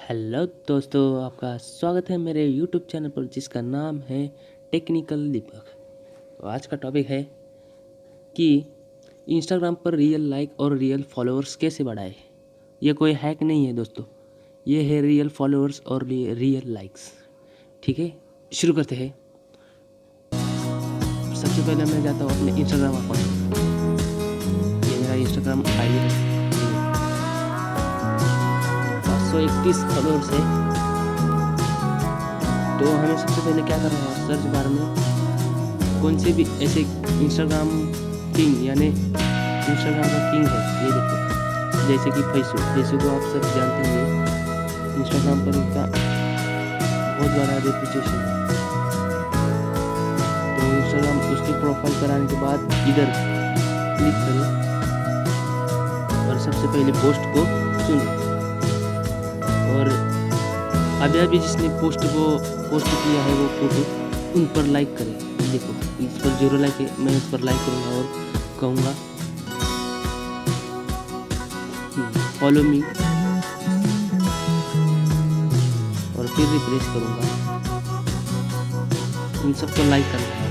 Hello दोस्तों, आपका स्वागत है मेरे यूट्यूब चैनल पर जिसका नाम है टेक्निकल दीपक। तो आज का टॉपिक है कि इंस्टाग्राम पर रियल लाइक और रियल फॉलोअर्स कैसे बढ़ाए। ये कोई हैक नहीं है दोस्तों, ये है रियल फॉलोअर्स और रियल लाइक्स। ठीक है, शुरू करते हैं। सबसे पहले मैं जाता हूँ अपने इंस्टाग्राम अकाउंट। ये मेरा इंस्टाग्राम आईडी है, 531 फॉलोअर्स है। तो हमें सबसे पहले क्या करना है, सर्च बार में कौन से भी ऐसे इंस्टाग्राम किंग यानी इंस्टाग्राम का किंग है, ये देखो, जैसे कि फेसबुक को आप सब जानते होंगे। इंस्टाग्राम पर उनका बहुत बड़ा रेपुटेशन है। तो इंस्टाग्राम उसकी प्रोफाइल कराने के बाद इधर क्लिक करें और सबसे पहले पोस्ट को चुनें और अभी जिसने पोस्ट किया है वो फोटो उन पर लाइक करें। देखो, इस पर 0 लाइक है, मैं इस पर लाइक करूँगा और कहूँगा फॉलो मी और फिर रिफ्रेश करूँगा। इन सबको लाइक करना है,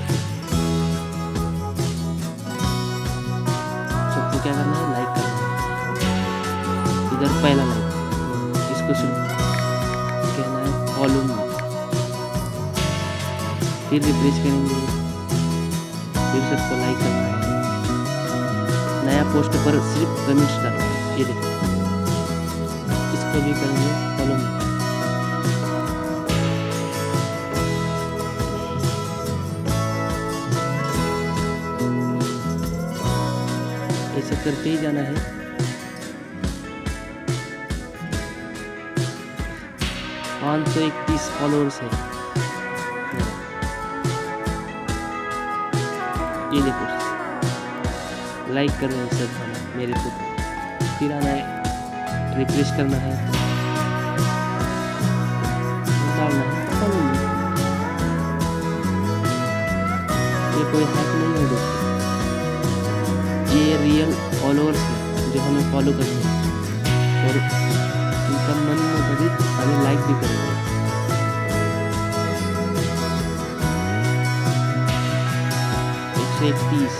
सबको क्या करना है, लाइक करना है। इधर पहला लाइक, इसको कहना है फॉलो मी, फिर रिफ्रेश करेंगे, फिर सबको लाइक करना है। नया पोस्ट पर सिर्फ कमेंट्स डालना है, ये देखो, इसको भी करेंगे फॉलो मी। ऐसे करते ही जाना है। पाँच 131 फॉलोअर्स है, ये देखो, लाइक कर रहे हैं सब हम मेरे फोटो। फिर आना है, रिफ्रेश करना है, डालना है फॉलो मी। ये कोई हैक नहीं है दोस्तों, ये रियल फॉलोअर्स हैं जो हमें फॉलो करते हैं और उनका मन मुताबिक हमें लाइक भी करेंगे। 131,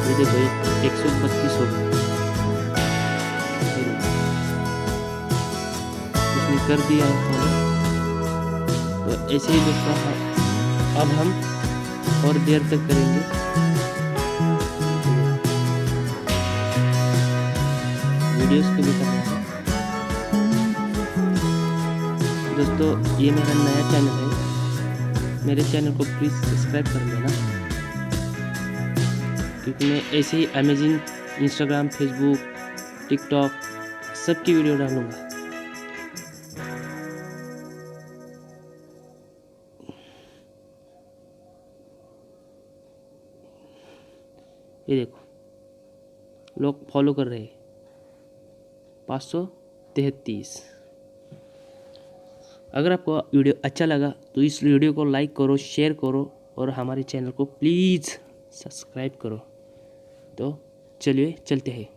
ये देखो 132 हो गए, उसने कर दिया है फॉलो। तो ऐसे ही दोस्तों अब हम और देर तक करेंगे। वीडियोस को भी करना है दोस्तों। ये मेरा नया चैनल है, मेरे चैनल को प्लीज़ सब्सक्राइब कर लेना, क्योंकि मैं ऐसे ही अमेजिंग इंस्टाग्राम, फेसबुक, टिकटॉक सबकी वीडियो डालूँगा। ये देखो, लोग फॉलो कर रहे हैं 533। अगर आपको वीडियो अच्छा लगा तो इस वीडियो को लाइक करो, शेयर करो और हमारे चैनल को प्लीज़ सब्सक्राइब करो। तो चलिए चलते हैं।